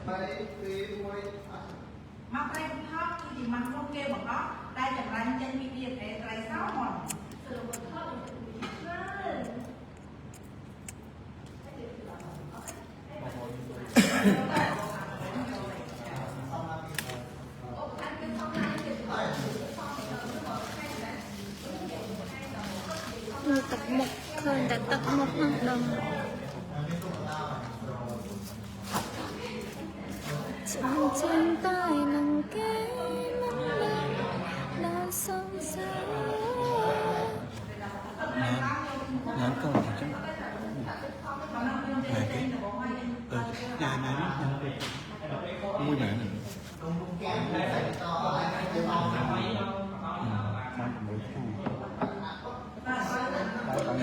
mà đây thấp thì mình không kêu bằng đó đây chẳng là trên bị điện để lấy 6 mòn người tập một khơi đã tập một năm đồng chẳng trên tay nâng kế mắt lên đã sông xa ngán câu chứ này cái dài này mùi này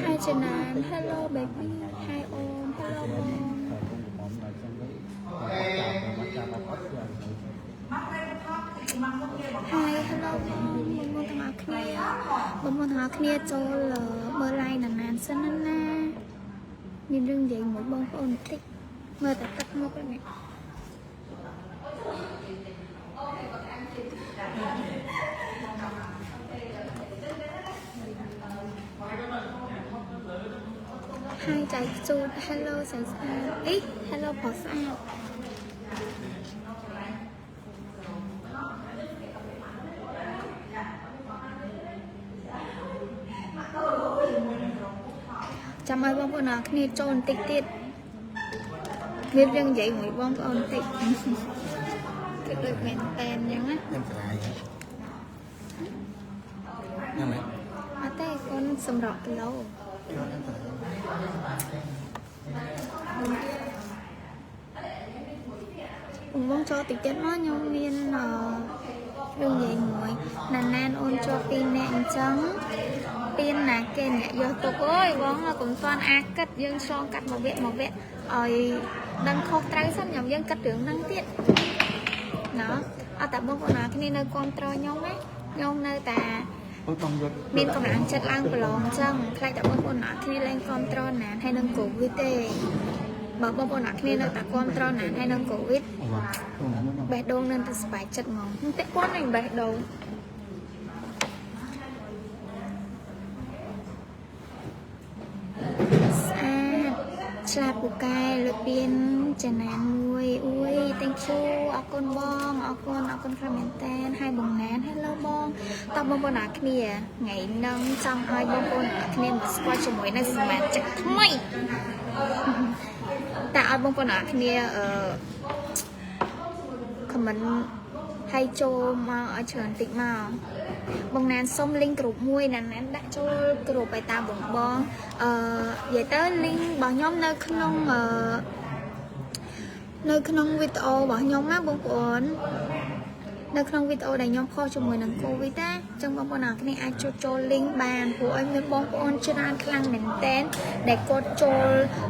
hai chân nàn hello baby hai ôm hello hai hello mình muốn thằng kia mình muốn thằng kia cho là mơ lai nàn nàn sân na nhìn rừng vậy một bông ôn tích mơ tại tắt một cái này hai trái chu hello trái xa ý hello bỏ xa chăm ơi bông con nào kia trôn tích tiết biết riêng vậy người bông ôn tích cái được mẹn tên nhá em phải em này ở đây con sầm rọ từ lâu cũng mong cho tích tiết nó nhau miên đừng vậy ngồi nàn nan ôn cho pin nẹn trắng pin là kê nhẹ vô tục ơi bóng là cũng toàn ác cắt dương son cắt một vẹn rồi đang khâu trái sắp nhầm dân cắt đường năng tiết nó ở tại bông của nó cái nên nơi con trôi nhông ấy nhông nơi ta mình còn ăn chất lang của lòng chân khai tại bông của nó khi lên con trôi nản hay nâng cổ vi tê bảo bông của nó khi nơi ta con trôi nản hay nâng cổ vít bẻ đôn nên ta phải chất ngon không tết quá này bẻ đồ Chào cài lượt biên chân nàn nuôi ui thank you ở con bong ở con comment hai bông nán hello bong tao bông bông nát kia ngày nâng trong hai bông bông nát kia mà squat cho mỗi nơi mà chắc thôi ta bông bông nát kia comment hay cho mà ở trường tịnh mà bông nàn xong link group mui nàn nàn đã cho group bài ta bông bong vậy tới link bảo nhóm nơi khung video bảo nhóm má bông cuốn nơi khung video này nhóm kho cho người nâng covid á trong bông bông nào cái này ai cho link bàn của anh mới bông cuốn trên anh khăn nền tên để có cho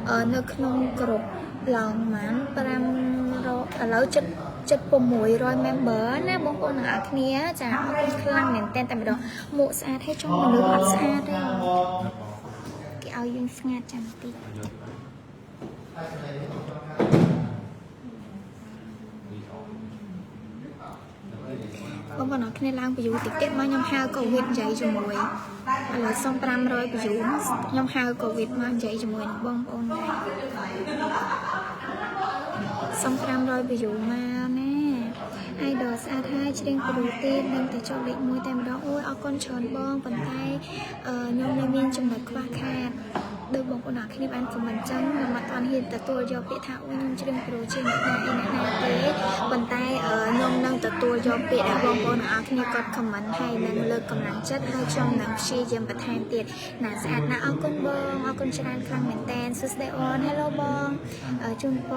nơi khung group lòng mán pram rồi lỡ chất bộ mũi rồi member nè bông con ở kia chả khăn nền tên tại vì đó mụ xa thế trong một nước mặt xa đây cái áo dương ngạt chẳng tí bông con ở kia lang ví dụ tiết kết mà nhom hao cầu huyết dậy cho mùi là xong pram rồi ví dụ nhom hao cầu huyết mà dậy cho mùi bông con này xong pram rồi ví dụ mà nè ai đòi xa hai trên đầu tiên đang tại cho định môi tem đó ôi ở con tròn bong bàn tay nhôm lên miên trong mặt qua khát đôi bông con nào khi bán của mình chân mà mặt toàn hiện tại tôi do bị thạo nhưng trên đầu trên mặt này nè thế bàn tay nhôm nâng tại tôi do bị đã bông con nào khi có comment hay nâng lực cầm nặng chất hay trong nặng chi dầm bật hàng tiền nà sạch nà ở con tràn khăn mình tên susday on hello bong ở trung phố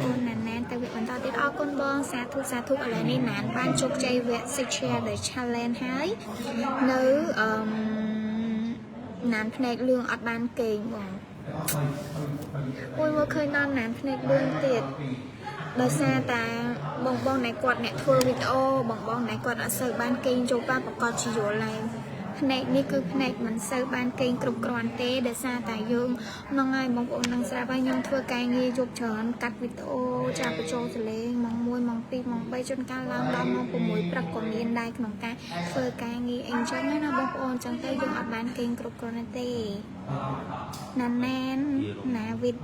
on nè nè tại vì mình ta tiết ở con bong xa thu ở lại nên nản ban chụp chay về share để challenge hái nữ nản phèn lương ở ban kềnh ôi mới khơi non nản phèn lương tiệt đời xa ta bong này quạt nè thua video bong này quạt ở sở ban kênh cho ba và con chỉ dỗ lại ផ្នែកនេះគឺផ្នែកមិនសូវបានគេងគ្រប់គ្រាន់ទេដោយសារតែយើងនឹងហើយបងប្អូននឹងស្រាប់ហើយខ្ញុំធ្វើការងារយប់ច្រើនកាត់វីដេអូចាប់បញ្ចូលសលេងម៉ោង1ម៉ោង2ម៉ោង3ជួនកាលឡើងដល់ម៉ោង6ព្រឹកក៏មានដែរក្នុងការធ្វើការងារអីចឹងណាបងប្អូនចឹងទៅយើងអត់បានគេងគ្រប់គ្រាន់ទេណានណាវីដឥ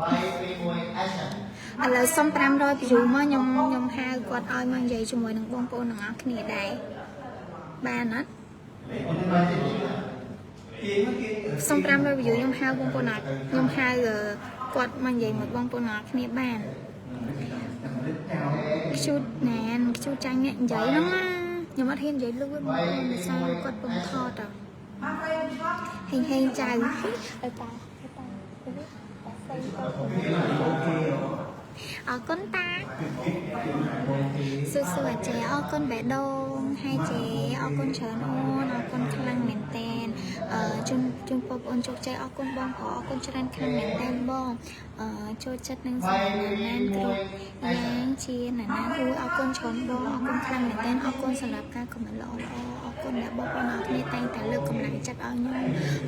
ឡូវសុំ500 view មកខ្ញុំហៅគាត់ឲ្យមកនិយាយជាមួយនឹងបងប្អូនទាំងអស់គ្នាដែរបានអត់សុំ500 view ខ្ញុំហៅបងប្អូនអត់ខ្ញុំហៅគាត់មកនិយាយមួយបងប្អូនទាំងអស់គ្នាបានខ្ជូតណានខ្ជូតចាញ់អ្នកនិយាយហ្នឹងខ្ញុំអត់ហ៊ាននិយាយលឿនបងប្អូនដោយសារគាត់ពំថតហេងចៅឲ្យតាអរគុណតាសួរចេះអរគុណបេះដូងហើយចេះអរគុណច្រើនអូនអរគុណខ្លាំងមែនតែនជូនបងប្អូនជោគជ័យអរគុណបងប្អូនអរគុណច្រើនខ្លាំងមែនតែនបងចូលចិត្តនឹងស្នាណានគ្រប់យ៉ាងជាណានាអរគុណច្រើនបងអរគុណខ្លាំងមែនតែនអរគុណសម្រាប់ការខមមិនល្អអរគុណដែលបងប្អូនអរគ្នាតែងតែលើកកម្លាំងចិត្តឲ្យខ្ញុំ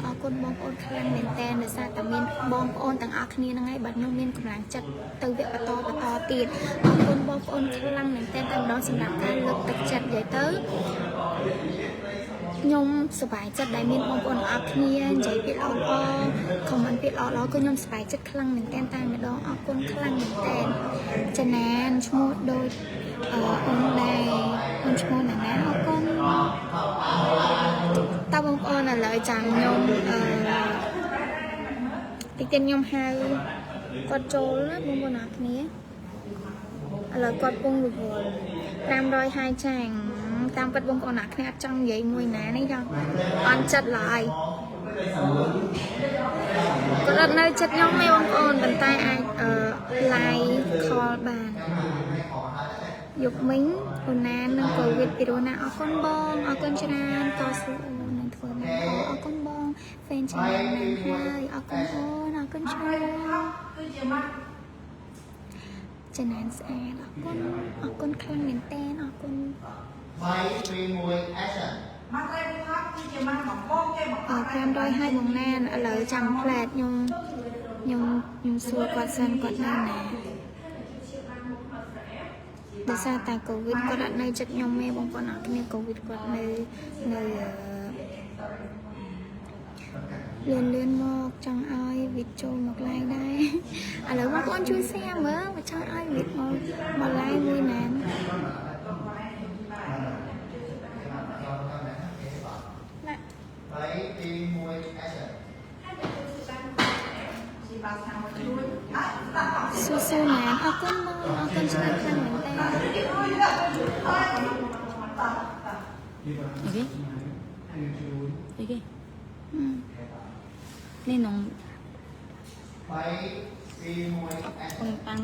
អរគុណបងប្អូនខ្លាំងមែនតែនដោយសារតែមានបងប្អូនទាំងអស់គ្នាហ្នឹងហើយបាទខ្ញុំមានកម្លាំងចិត្តទៅវគ្គបន្តទៀតអរគុណបងប្អូនខ្លាំងមែនតែនតែម្ដងសម្រាប់ការលើកទឹកចិត្តនិយាយទៅខ្ញុំសប្បាយចិត្តដែលមានបងប្អូនអរគ្នានិយាយពាក្យល្អខមមិនពាក្យល្អក៏ខ្ញុំសប្បាយចិត្តខ្លាំងមែនតែនតែម្ដងអរគុណខ្លាំងមែនតែនចំណានឈ្មោះដូចអូនដែរអូនឈ្មោះណានអរគុណតើបងប្អូនឥឡូវចាំខ្ញុំតិចទៀតខ្ញុំហៅគាត់ចូលណាបងប្អូនអរគ្នាឥឡូវគាត់ពងរវល់500ហើយចាងតាមពិតបងប្អូនអ្នកគ្នាអត់ចង់និយាយមួយណានេះចឹងអន់ចិត្តឡើយគាត់អត់នៅចិត្តខ្ញុំទេបងប្អូនប៉ុន្តែអាច live call បានយកមិញអូនណានឹងកូវីដពីរណាអរគុណបងអរគុណច្រើនតស៊ូអូននឹងធ្វើណាអរគុណបង fan ច្រើនណាស់ហើយអរគុណអូនអរគុណច្រើនគឺជាមកចំណានស្អាតអរគុណខ្លាំងមែនតើអរគុណ500ហើយបងណានឥឡូវចាំផ្លែតខ្ញុំសួរគាត់សិនគាត់នៅណាដោយសារតែកូវីដគាត់អត់នៅចិត្តខ្ញុំទេបងប្អូនអរគ្នាកូវីដគាត់នៅលឿនមកចង់ឲ្យវីដចូលមក live ដែរឥឡូវបងប្អូនជួយ share មើលមកចង់ឲ្យវីដមក live មួយណានស៊ូណាអរគុណបងអរគុណច្រើនខ្លាំងមែនតើអូខេនេះនងតាំង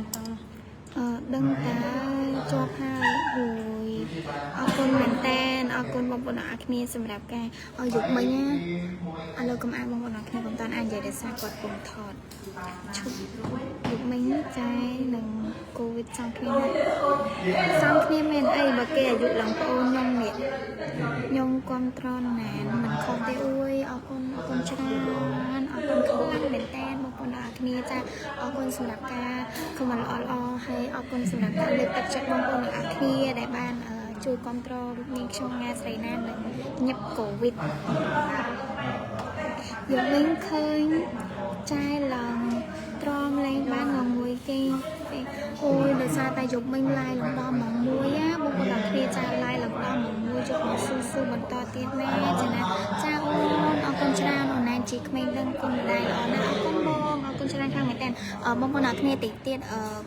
ដឹងតាជាប់ហើយអរគុណមែនតើអរគុណបងប្អូនអរគ្នាសម្រាប់ការឲ្យយកមិញណាឥឡូវកុំអាយបងប្អូនអរគ្នាមិនតាន់អាចនិយាយដោយសារគាត់ពុំថតឈប់យកមិញចាយនឹងកូវីដសំគ្នាមែនអីបើគេអាយុឡើងប្អូនខ្ញុំនេះខ្ញុំគ្រប់ត្រណានមិនខុសទេអើយអរគុណច្រើនអរគុណខ្លាំងមែនតើបងប្អូនអរគ្នាចាអរគុណសម្រាប់ការខមមិនល្អហើយអរគុណសម្រាប់ការលើកទឹកចិត្តបងប្អូនអរគ្នាដែលបានជួយគ្រប់គ្រងរូបនាងខ្ញុំងាស្រីណាននឹងញឹកកូវីដយកវិញឃើញចាយឡើងត្រង់លេងបានងមួយគេអូយដោយសារតែយកមិញឡាយឡើងដល់ម៉ោង1ណាបងប្អូនអរគ្នាចាឡាយឡើងដល់ម៉ោង1យកមកស៊ូបន្តទៀតណាចាណាចាអូនអរគុណច្រើនអូនណាជីក្មេងដឹងគុណម្ដាយល្អណាស់អរគុណបងអរគុណច្រើនខ្លាំងមែនតើបងប្អូនអរគ្នាតិចទៀត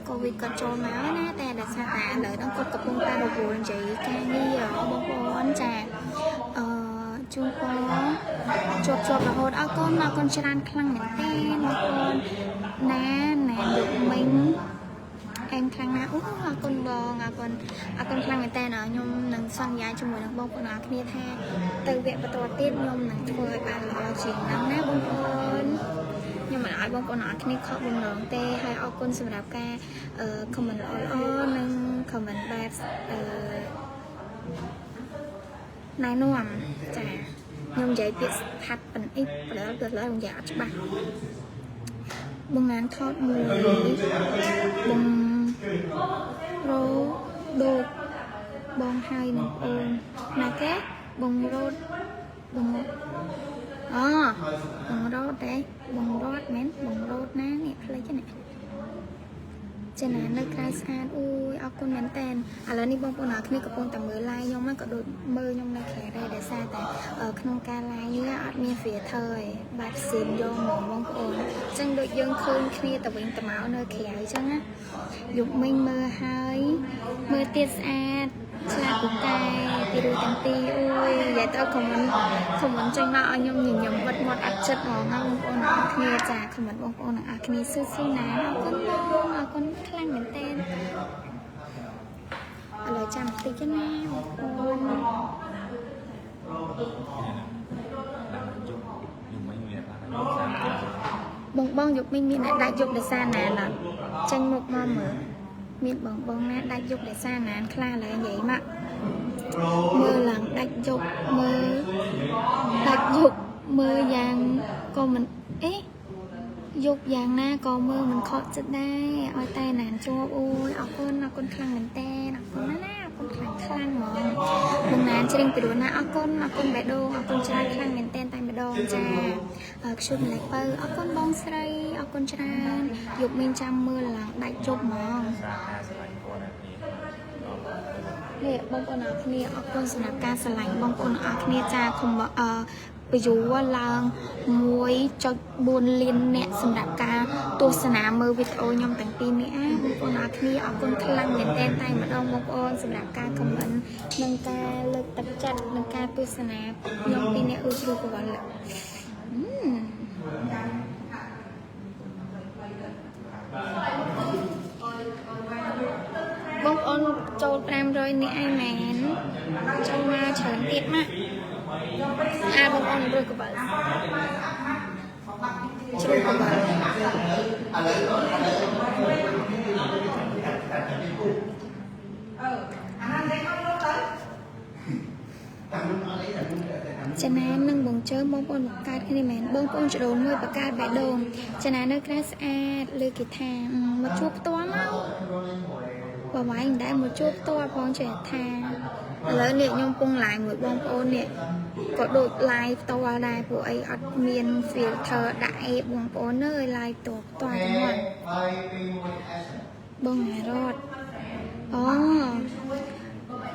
កូវីដគាត់ចូលមកណាតែដោយសារតែឥឡូវហ្នឹងគាត់កំពុងតែរវល់និយាយការងារបងប្អូនចាជួបបងជាប់រហូតអរគុណច្រើនខ្លាំងមែនតើបងប្អូនណាយកមិញអែមខ្លាំងណាស់អូអរគុណបងអរគុណខ្លាំងមែនតើខ្ញុំនឹងសន្យាជាមួយនឹងបងប្អូនអរគ្នាថាទៅវគ្គបន្តទៀតខ្ញុំនឹងធ្វើឲ្យបានល្អជាងហ្នឹងណាបងប្អូនខ្ញុំមិនឲ្យបងប្អូនអរគ្នាខកបំណងទេហើយអរគុណសម្រាប់ការខមមិនល្អនិងខមមិនបែបណែនាំចា nhom dậy bị thắt phần ít để lấy bằng giả cho bạn bông ngán thọt mùi bông rô đô bông hai nè ôn nà két bông rô bông bông rô đấy bông rô mến bông rô ná nè lấy cho nè cho nên nơi cái sàn ui ao con mến tên là ní bông con nào khi có con tầm mới lai nhom nó có đôi mơ nhom này khẽ đây để xa tại ở không ca lai như ở miền phía thời bát xin vô mỏng bông ồn chân đội dân khơi khi tàu bình tàu áo nơi khẽ chân á dục minh mơ hai mơ tiết xa cha của cài thì đôi tầm ti ui vậy tao không muốn tranh nọ nhom nhìn nhom vật một ắt chất mỏng ngon con nó khi trà không muốn bông con nó khi sư sư ná con khăn mến tên lời chăm tí cho nam bông bông dục minh miền đại dục để xa nè là tranh một mò mở miền bông bông nè đại dục để xa nè kha là vậy mà mơ lần đại dục mơ vàng con mình ấy dục vàng na còn mơ mình khó chết đây ôi tay nản cho ôi ở con khăn mình te con nó con khăn mà mình nản trên cái đồ na ở con bé đô ở con trai khăn mình ten tay bé đô cha ở xuân lại bơ ở con bông sấy ở con trai dục mình trăm mưa là đại dục mà nè bông con ở kia ở con sập ca sờ lạnh bông con ở kia cha không bây giờ là muối cho buôn liên nè sầm đạp ca tu sờ nà mơ video nhom tặng tin nè con nói khi ở con khăn miền tên tay mà đông bông ôn sầm đạp ca không vẫn nâng ca lực tập chặt nâng ca tu sờ nà nhom tin nè chưa có gọi là bông ôn châu ram rồi nè ai mèn châu ma chởn tiệt mà bông ôn rồi của bạn chưa có bạn cho nên nâng bông chớ bông ôn một cái này mèn bông ôn chỉ đồn nuôi và cái bẻ đồn cho nên nơi class A lừa kỳ thà một chút toán và máy anh đã một chút to phong trẻ tha lớn nè nhung cung lại một bông ôn nè có đột lại to lại của ấy ở miền phía thờ đại bông ôn nơi lại tổ toàn toàn bông này rót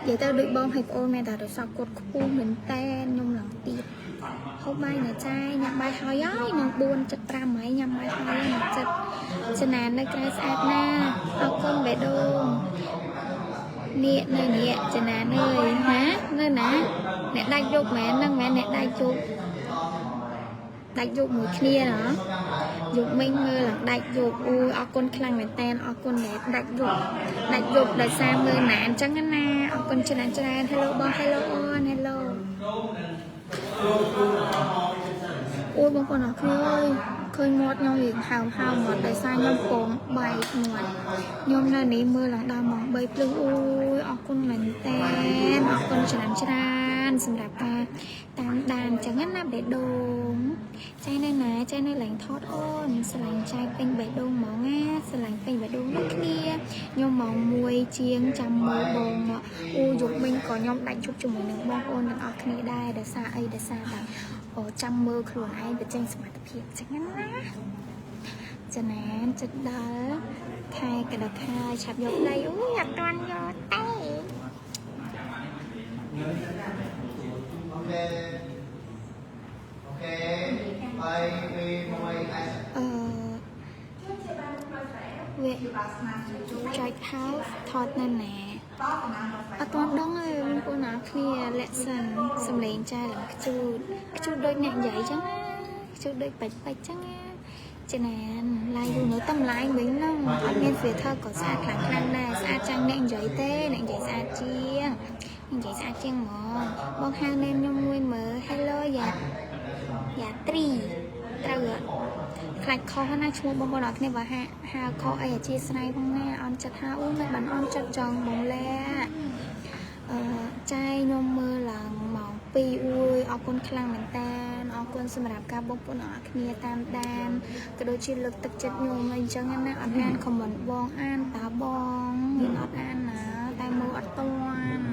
vậy tao được bông hạch ôn mẹ tao được sao cột khu mình tên nhung lòng tiệt không bay nè trai nhằm bay hơi ấy nhung buồn chật ra mấy nhằm bay hơi nhằm chật cho nên nơi cái sát na ở con bé đô nè nơi nè cho nên nơi hả nơi nè nè đại dục mẹ nâng mẹ nè đại dục một kia đó dục minh mơ là đại dục ui ở con khăn mẹ tên ở con nè đại dục là xa mơ nạn chẳng ngân na ở con cho nên hello bon hello on hello ui bông con ở kia ơi khơi ngọt nhau liền hào ngọt để xa nhau cuốn bay ngọt nhôm nơi này mưa là đau mỏng bay plưng ui ở con mình tên ở con cho nên xâm đạp ta tam đàn chẳng ngất nắp để đồn chai nơi này chai nơi lạnh thoát ôn sẽ lạnh chai pin bể đồn máu nga sẽ lạnh pin bể đồn nước kia nhôm màu muôi chiêng trăm mưa bồn u dục mình có nhôm đánh chúc cho mình đừng bông ôn đừng ở kia đây để xa ấy để xa đây ở trăm mưa khuôn ai bị tranh smart tập hiện chắc ngắn lá cho nên chất đó khai cái đặc khai chạp dọc đây ui nhặt toàn vô tay việc trái tháo thọt nên nè ở toàn đông ơi cô nói khi lẹ sần xâm lên trai là chút đôi nặng giấy chứ chút đôi bạch chứ cho nên lại dù nữa tâm lại mình lắm ở bên phía thơ có xa khẳng này xa trăng nặng giấy tê nặng giấy xa chiêng nặng giấy xa chiêng mò bông hang nên nhung nuôi mơ hello dạ tri tao gọi khai khó na chua bông bông đó này và ha khó ai chia sài bông na on chặt ha uống mấy bánh on chặt tròn bông le trai nhôm mơ là màu pi ui អរគុណខ្លាំងមែនតើអរគុណសម្រាប់ការបងប្អូនអរគ្នាតាមដានក៏ដូចជាលើកទឹកចិត្តខ្ញុំអីចឹងណាអត់អានខមមិនបងអានតើបងមានអត់អានណាតែមើលអត់តាន់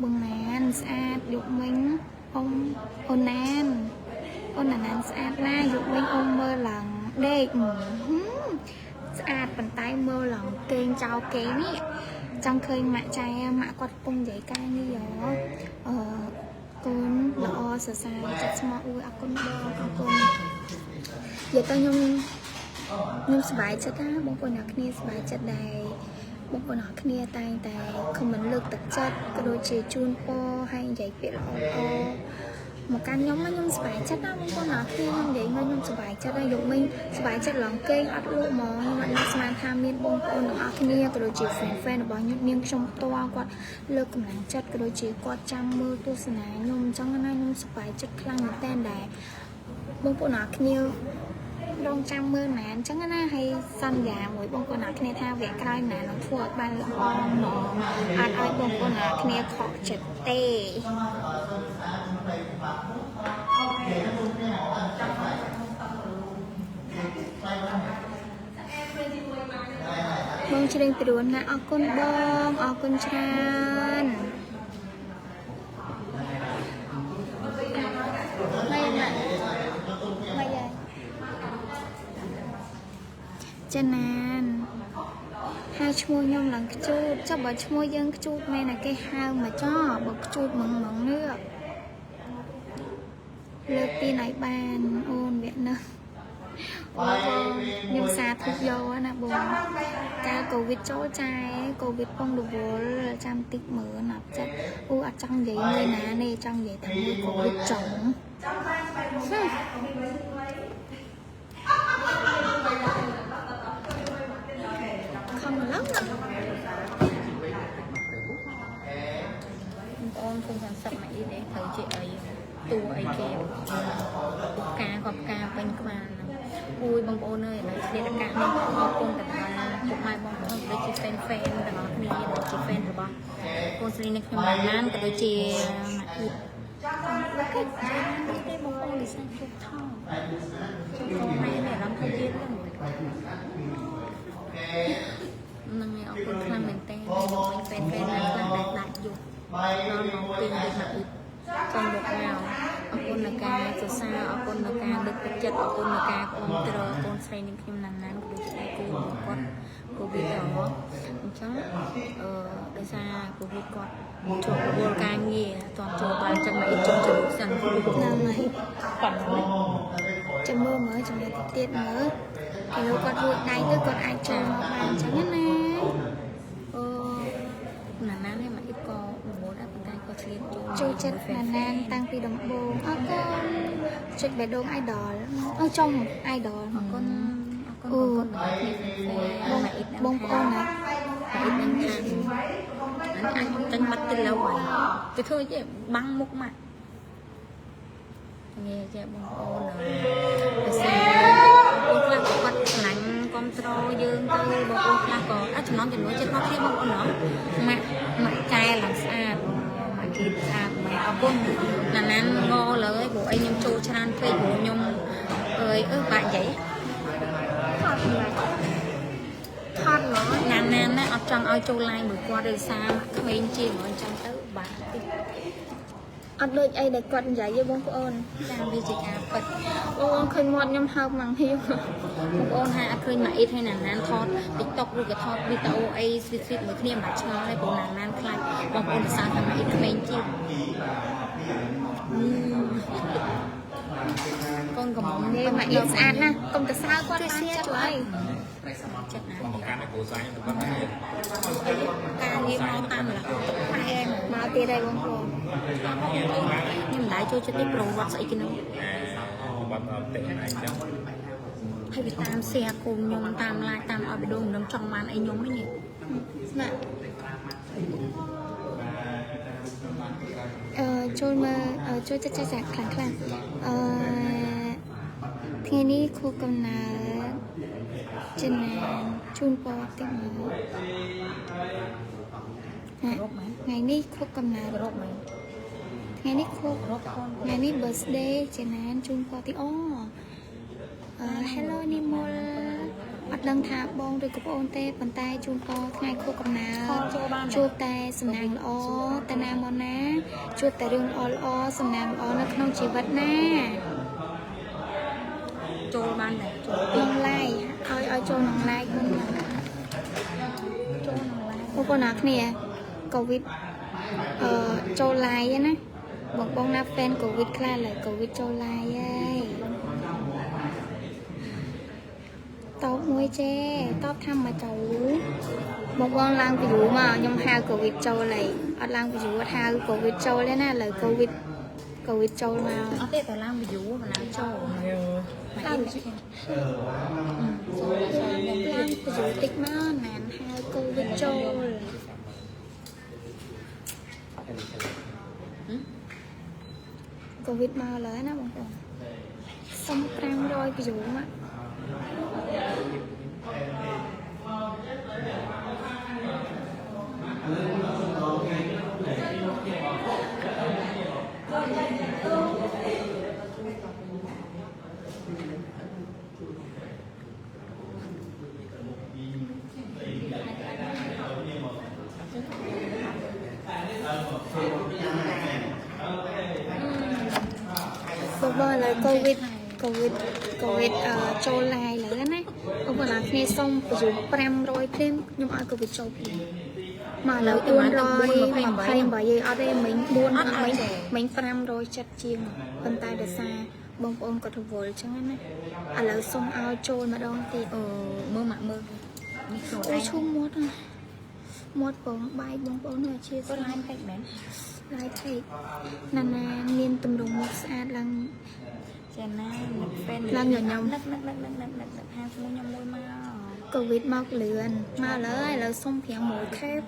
បងណានស្អាតយកមិញអូនណានស្អាតណាយកមិញអូនមើលឡើងដេកស្អាតប៉ុន្តែមើលឡើងគេងចោលគេនេះចង់ឃើញម៉ាក់ចៃម៉ាក់គាត់ពុំនិយាយការងារកូនល្អសរសើរចិត្តស្មោះអួយអរគុណបងអរគុណនិយាយទៅខ្ញុំសប្បាយចិត្តណាបងប្អូនអ្នកគ្នាសប្បាយចិត្តដែរបងប្អូនអ្នកគ្នាតែងតែខមមិនលើកទឹកចិត្តក៏ដូចជាជូនពរហើយនិយាយពាក្យល្អមកកាន់ខ្ញុំសប្បាយចិត្តណាបងប្អូនអ្នកគ្នាខ្ញុំនិយាយខ្ញុំសប្បាយចិត្តហើយយកមិញសប្បាយចិត្តឡងគេងអត់លក់ហ្មងខ្ញុំអត់នឹកស្មានថាមានបងប្អូនអ្នកគ្នាក៏ដូចជា fan របស់នាងខ្ញុំផ្ទាល់គាត់លើកកម្លាំងចិត្តក៏ដូចជាគាត់ចាំមើលទស្សនាខ្ញុំអញ្ចឹងណាខ្ញុំសប្បាយចិត្តខ្លាំងមែនតើដែរបងប្អូនអ្នកគ្នារងចាំមើលណាអញ្ចឹងណាហើយសន្យាមួយបងប្អូនអ្នកគ្នាថាវគ្គក្រោយណានឹងធ្វើឲ្យបានល្អម្ដងអត់ឲ្យបងប្អូនអ្នកគ្នាខកចិត្តទេបងច្រៀងពីរួនណាអរគុណបងអរគុណច្រើនចាណានហៅឈ្មោះខ្ញុំឡើងខ្ជូតចុះបើឈ្មោះយើងខ្ជូតមែនតែគេហៅមកចោបើខ្ជូតហ្មងនេះលើកពីណៃបានអូនវាណាអូខ្ញុំសាធុយកណាបងកាលកូវីដចូលចាយកូវីដពងរវល់ចាំតិចមើលណាប់ចិត្តអូអត់ចង់និយាយមួយណានេះចង់និយាយតែមួយកូវីដចង់ខំឡងបងឃើញ30ម៉ែអ៊ីទេត្រូវជាអីតួអីគេការពេញក្បាលអួយបងប្អូនអើយឥឡូវស្ដីតកាសនេះអរគុណទាំងពុកម៉ែបងប្អូនដូចជា fan ទាំងអស់គ្នាដូចជា fan របស់កូនស្រីនេះខ្ញុំបានក៏ដូចជាម៉ាក់អ៊ីគេទេបងប្អូននេះសាច់ជុកថោខ្ញុំមិនមានអារម្មណ៍ថាយឺតហ្នឹងនឹងអរគុណខ្លាំងមែនតើខ្ញុំ fan ណាខ្លះដែលដាច់យុគដល់មកពីម៉ាក់អ៊ីចំលោកមកអរគុណដល់ការសរសើរអរគុណដល់ការលើកទឹកចិត្តអរគុណដល់ការគ្រប់គ្រងកូនស្រីនឹងខ្ញុំណានក៏ដូចជាគូគាត់កូវីដរបស់អញ្ចឹងដោយសារកូវីដគាត់ជួបរវល់ការងារតន់ចូលបានចឹងមកជុំជលុកសិនហ្នឹងហើយប៉ុណ្ណឹងចាំមើលចំណេះទៀតមើលគេលោកគាត់រួចដៃទៅគាត់អាចចូលមកបានអញ្ចឹងណាណានឲ្យមកអ៊ីបក៏រវល់ដែរប៉ុន្តែក៏ឆ្លៀតចូលចិត្តណានតាំងពីដំបូងអរគុណចុចបេះដូង idol អឺចុង idol អរគុណបងប្អូនណាអ៊ីបនឹងខាងអាចតែបាត់ទៅលើហើយទៅធ្វើជាបាំងមុខម៉ាក់ងាយចេះបងប្អូនភាសាបងខ្លះគាត់ឆ្លាញ់គ្រប់ត្រូលយើងទៅបងប្អូនខ្លះក៏អាចចំណងចំនួនចិត្តមកគ្នាបងប្អូនម៉ាក់ចែឡើងស្អាតម៉ាក់គីស្អាតម៉ាក់អរគុណណានងលើព្រោះអីខ្ញុំចូលច្រើនពេកព្រោះខ្ញុំបាក់និយាយថតណានណាអត់ចង់ឲ្យចូលឡាយមួយគាត់ដោយសារក្មេងជាងអញ្ចឹងទៅបាក់តិចអត់ដូចអីដែលគាត់និយាយទេបងប្អូនតាមវាជាការពិតបងឃើញមាត់ខ្ញុំហើបមកហៀវបងប្អូនថាអត់ឃើញម៉ាក់អ៊ីតហើយណានថត TikTok ឬក៏ថតវីដេអូអីស្វីតមួយគ្នាមិនបាច់ឆ្ងល់ទេព្រោះណានខ្លាចបងប្អូនភាសាថាម៉ាក់អ៊ីតក្មេងជាងកូនកំមុំនេះម៉ាក់អ៊ីតស្អាតណាស់កុំទៅសើគាត់បានចិត្តហើយចិត្តណាស់ការគូសាយទៅប៉ុណ្ណាការងារមកតាមរហូតតែមកទៀតហើយបងប្អូនខ្ញុំមិនដែរចូលចិត្តទេប្រវត្តិស្អីគេនោះបាត់អត់ទេអីចឹងហើយវាតាមแชร์គុំខ្ញុំតាមឡាយតាមឲ្យបេះដូងខ្ញុំចង់បានអីខ្ញុំនេះស្មាក់ចូលមកចូលចិត្តចាក់ខ្លាំងថ្ងៃនេះគូកំណើតចិនណាជូនពរតិចមកថ្ងៃនេះគូកំណើតរកមែន ngày ní khô ngày ní birthday chị nè chung qua tí ô hello Nimol bắt đăng thả bông rồi có ôn tê bàn tay chung qua ngày khô cầm nào chua tay sầm nàng ó tay nam món ná chua tay rừng ó sầm nàng ó nó không chỉ vật na trôi ban này nong lai ơi trôi nong lai không không có nát nè covid trôi lai á nè bọn bông na fan covid là lại covid trôi lai ấy tóc môi che tóc thăm mà cháu một con lang ví dụ mà nhom hai covid trôi lại ở lang ví dụ hai covid trôi lên nè lời covid trôi mà ở đây là lang ví dụ mà lang trôi lang ví dụ tích mà nàn hai covid trôi covid mau lớn đó bọn con xong trang rồi ví dụ mà Rồi là covid trôi lại nữa nè không phải là nghe xong dùng pram rồi thêm nhưng mà covid trôi mà là buôn rồi mình hay bởi vì ở đây mình buôn mình pram rồi chặt chiên bàn tay được xa bông ôm có thuộc vội chẳng nè là xong ao trôi mà đâu thì mưa mưa ôi chung một bông bay bông bông nữa chia có lai khách đến lai khách nè miền tầm đồng một xa lăng lần nhỏ nhom nấc hai phút nhom môi mau covid mau lươn mà là xong phèo mũi khép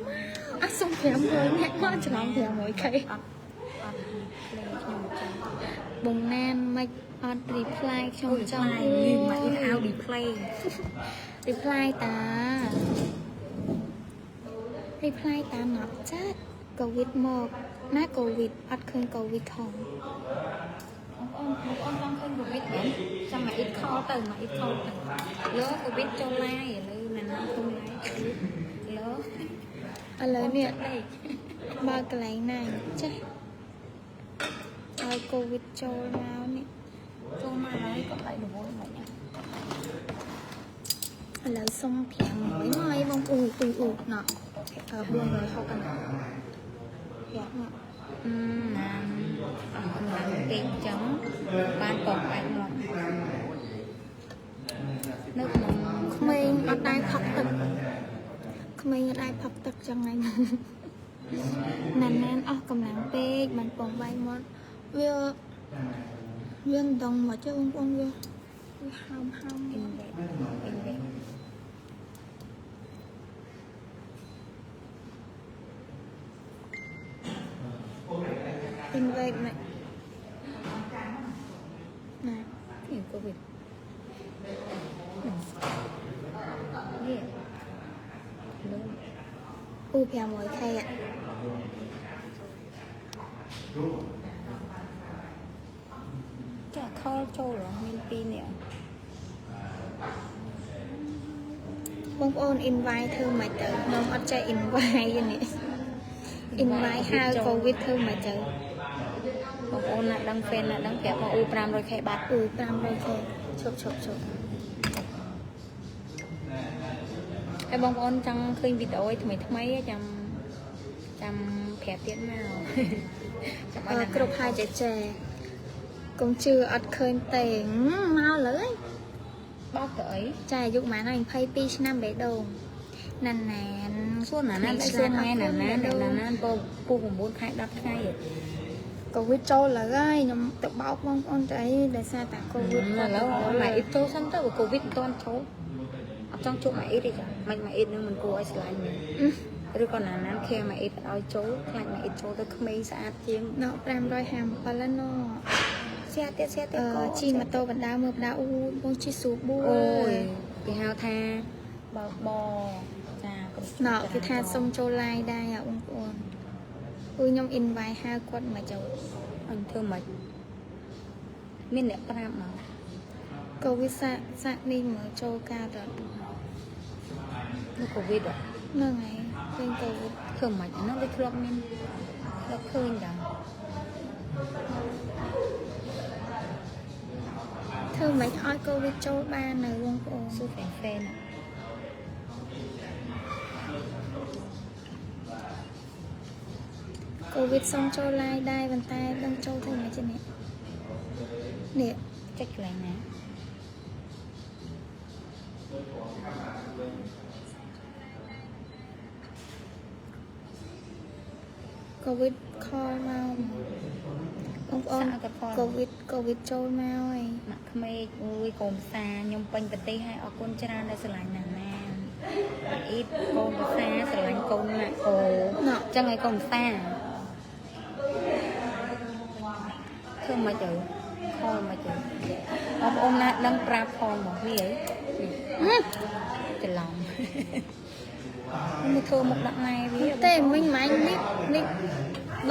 xong phèo mũi nhắc nó chỉ làm phèo mũi khép bùng nan make on reply trong nhưng mà ít áo reply ta nọ chết covid một nát covid bắt khơi covid không con không covid đến sao mà ít kho từ lỡ covid cho lai rồi là nó không lấy lỡ nè ba cái này này chết covid cho nào nè cho mà lấy có lại đồ vậy nha lỡ xong phèo mũi nói bông ui nọ buông rồi không cần tiền chấm ban còn bạn rồi nước mình ở đây phật tật chẳng này nè cầm lặng pe mình còn bay một viên đồng mà chứ ông viên hông in về này nè tiền covid phèo mũi khay ạ chả kho trâu rồi mình pin nè bông ôn invite thương mày tự nông ở chơi invite vậy nè invite hai covid thương mày tự bông ôn là đăng fan là đăng kẹp mà u pram rồi khai bát pram rồi khay chụp cái bông ôn trong khơi video ấy thì mình thấy mấy chăm kẹp tiếng nào cục hai trẻ cũng chưa ăn khơi tiền mau lưỡi bao cởi trai dục mà nó pay pi năm bể đồ nè suốt là nó suốt ngay là nó pu cùng bốn khai đắp khai vậy covid trâu là gai nhưng tự bảo con thấy để xa tại covid là lâu mà ít trâu sẵn tới của covid toàn trâu trong chỗ mà ít đi cả mà ít nữa mình cô ấy lại mình rồi còn là nó khe mà ít đôi trâu lại mà ít trâu tới không mấy xa chiên nó làm đôi hàm và là nó xe tiết chi mà tôi vẫn đau mượp đau u bông chi số bua ôi cái hao tha bò nọ cái tha sông châu lai đây à ông ពួកខ្ញុំ invite ហៅគាត់មកចូល អញធ្វើមិនមានអ្នកប្រាប់មក កូវីដសាក់នេះមកចូលការដល់ នៅកូវីដ ហ្នឹងហើយពេលកូវីដ ធ្វើមិនអានោះវាធ្លាប់មានធ្លាប់ឃើញដែរ ធ្វើមិនឲ្យកូវីដចូលបាននៅបងប្អូន ស៊ូហ្វេហ្វេណា កូវីដសុំចូល live ដែរប៉ុន្តែដឹងចូលធ្វើមិនចេះនេះនេះ ចុចកន្លែងណា កូវីដខលមកបងប្អូន សាក់តែផង កូវីដចូលមកហើយ មកក្មេកអូយកូនផ្សារខ្ញុំពេញប្រទេសហើយអរគុណច្រើនដែលស្រឡាញ់ណាស់ណាអ៊ីតកូនផ្សារស្រឡាញ់កូនណាអូចឹងហើយកូនផ្សារធ្វើមិនទៅខលមិនទៅបងប្អូនណាដឹងប្រាប់ផងមកវាច្រឡំមិនធ្វើមុខដាក់ណែវា តែមិញម៉ាញ់នេះ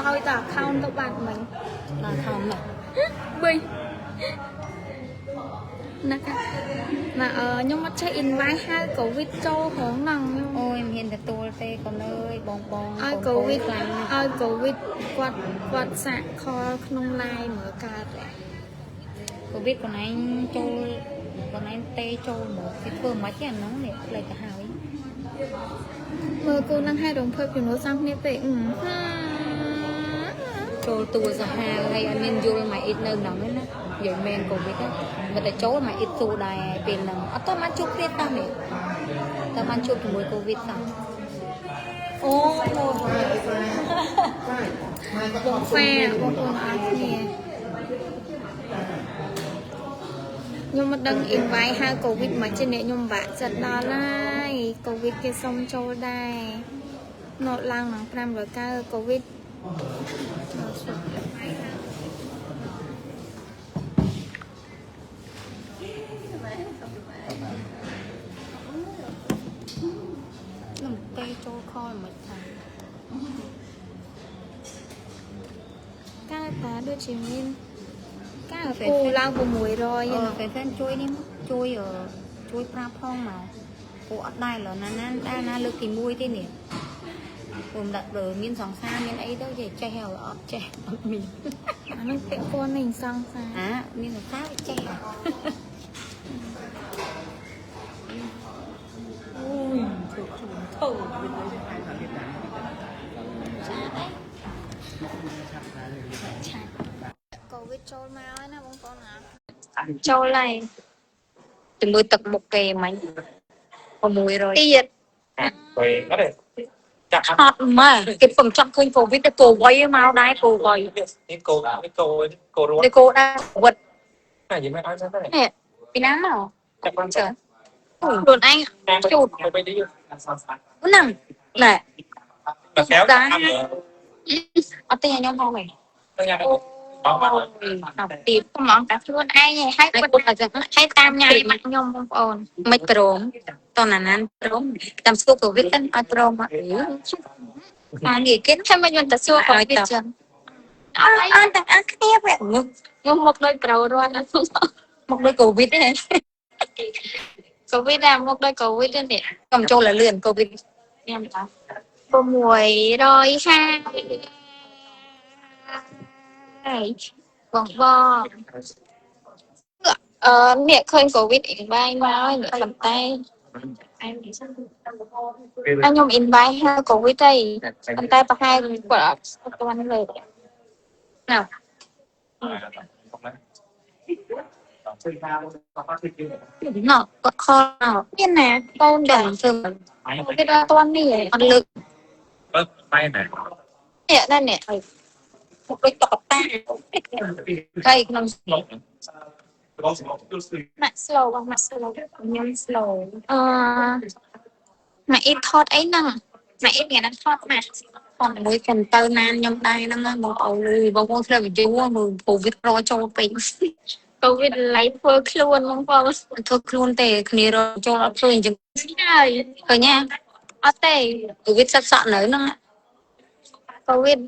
ដោយតែ account ទៅបាត់មិញ ដល់ខំមក បីណាស់ខ្ញុំអត់ចេះ invite ហៅកូវីដចូលហងហ្នឹង អូយមិនហ៊ានទទួលទេកូនអើយបងឲ្យកូវីដគាត់សាក់ខលក្នុង live មើលកើតទេ កូវីដកូនឯងចូលកូនឯងទេចូលមកគេធ្វើមិនខ្មិចអាហ្នឹងនេះផ្លេចទៅហើយ មើលគូនឹងឲ្យរំភើបជំនួសសំគ្នាពេក ចូលតួសាហាវហើយអត់មានយល់មកអ៊ីតនៅហ្នឹងទេណានិយាយមែនកូវីដហ្នឹងបើតែចូលមកអ៊ីតស៊ូដែរពេលហ្នឹងអត់តបានជួបគ្នាតាមនេះតែបានជួបជាមួយកូវីដសោះអូ បងហ្វាបងប្អូនអរគ្នាខ្ញុំមិនដឹង invite ហៅកូវីដមកចេះអ្នកខ្ញុំបាក់ចិត្តដល់ហើយកូវីដគេសុំចូលដែរណូតឡើងនឹង590កូវីដ ខ្ញុំទេចូលខលមិនថា កើតតាដូចជាមានកើតគូឡើង 600 ពេលជួយនេះជួយប្រាប់ផងមកពួកអត់ដែរឡើយណាលើកទី1ទេនេះខ្ញុំដាក់បើមានសង្សារមានអីទៅចេះហើយអត់ចេះអត់មាន អានោះពាក់ព័ន្ធនឹងសង្សារ មានសង្សារចេះអូយធ្វើខ្លួនធូរវិញទៅឆាត កូវីដចូលមកហើយណាបងប្អូនណា ចូលហើយទៅមើលទឹកមុខគេមិញ600ទៀត Rồi, đó đây. Chặt hả? អត់មកគេពំចង់ឃើញកូវីដទៅគោវ័យមកដែរគោវ័យ Cái cô ruột. ទៅគោដែរវត្ត Này gì mày nói sao thế này? នេះពីណាមក Chặt con ចើ chặt. ខ្លួនឯង Chụt. Mày bay đi. ហ្នឹងណែ Mà kéo Đá. ăn nữa. អត់ទេខ្ញុំហៅហ៎ Tôi nhà អូ mày. ដល់ទីកំងតែខ្លួនឯងហើយគាត់តែឲ្យតាមញ៉ាំមកខ្ញុំបងប្អូនមិនព្រមតនណានព្រមតាមស្គាល់កូវីដអត់ព្រមអត់អានេះគេថាមិនយន្តសួរកូវីដចឹងអត់ទាំងអស់គ្នាបែបខ្ញុំមកដោយប្រោរាន់មកដោយកូវីដទេកូវីដមកដោយកូវីដនេះកំចូលលឿនកូវីដខ្ញុំតា650ហើយបងអ្នកឃើញកូវីដអ៊ីនវ៉ៃមកហើយអ្នកលំតែខ្ញុំអ៊ីនវ៉ៃហើយកូវីដទេប៉ុន្តែប្រហែលគាត់អត់ស្គាល់លើណា nó có kho nào biết nè con đừng thường cái đó toan đi ăn lực Bay này. nè đây nè một cái tọt ta đây nó mặt slow bằng mặt slow nhưng slow mà ít thọt ấy nè mà ít nghe nó thọt mà còn mỗi phần tơ nan nhom tay nó một ầu lùi bao nhiêu là bị chúa mừng phù vít ro cho mình Covid ឡៃធ្វើខ្លួនបងប្អូនធ្វើខ្លួនទេគ្នារចូលអត់ធ្វើអញ្ចឹងហើយឃើញណាអត់ទេ Covid សក់នៅហ្នឹង Covid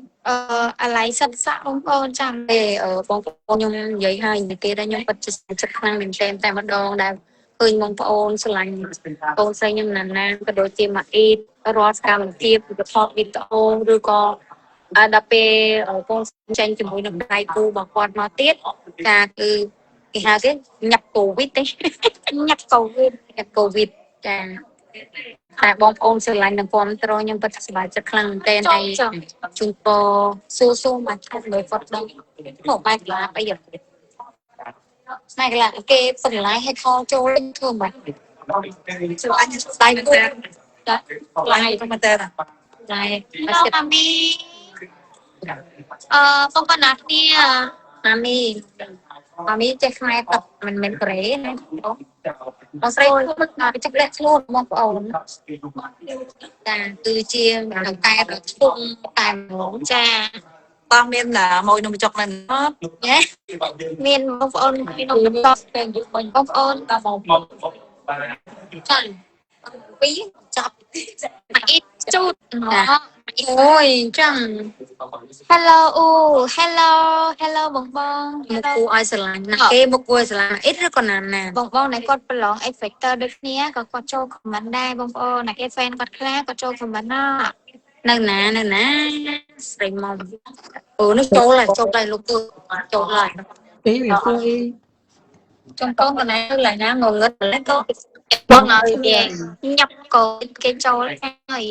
អាឡ័យសិតសាក់បងប្អូនចាំទេបងប្អូនខ្ញុំនិយាយហើយនិយាយទៀតហើយខ្ញុំពិតជាចិត្តខ្លាំងមែនទែនតែម្ដងដែលឃើញបងប្អូនស្រឡាញ់បងស្រីខ្ញុំណានក៏ដូចជាមកអ៊ីតរាល់សកម្មភាពគឺថតវីដេអូឬក៏ដល់ពេលបងចេញជាមួយនឹងដៃគូរបស់គាត់មកទៀតការគឺគេហៅគេញាប់កូវីដទេញាប់កូវីដចាតែបងប្អូនស្រឡាញ់និងគ្រប់គ្រងខ្ញុំពិតសប្បាយចិត្តខ្លាំងមែនទែនហើយជូនពរស៊ូមកថាលើគាត់ដឹងមកបែកឡាអីស្នេហ៍កលាគេពឹងឡាយឲ្យខលចូលធ្វើមិនជួយអញស្ដាយគូចាឡាយទៅមកតែឡាយអាមីបងប្អូនណាគ្នាអាមីចេះខ្មែរទឹកមិនមែនកូរ៉េណាបងស្រីមកចិត្តលាក់ខ្លួនបងប្អូនចាគឺជាអង្កែបឈុំតែហ្មងចាបងមានមួយនំចុកនៅណាមានបងប្អូនពីនំចុកពេលយុបងប្អូនដល់បងចាពីចាប់មកអ៊ីតជូតអូយចឹង Hello Hello បងមកគូឲ្យស្រឡាញ់ណាគេមកគួរស្រឡាញ់អ៊ីតឬក៏ណាណាបងណែគាត់ប្រឡង Effector ដូចគ្នាក៏គាត់ចូល comment ដែរបងប្អូនណាគេ fan គាត់ខ្លះគាត់ចូល comment នៅណាស្រីមកនោះចូលហើយលោកទូចូលហើយពីវាគួយចំកូនកណែឡើងណាងងឹតแล้วก็បងអត់ទេញាប់កូនគេចូលហើយ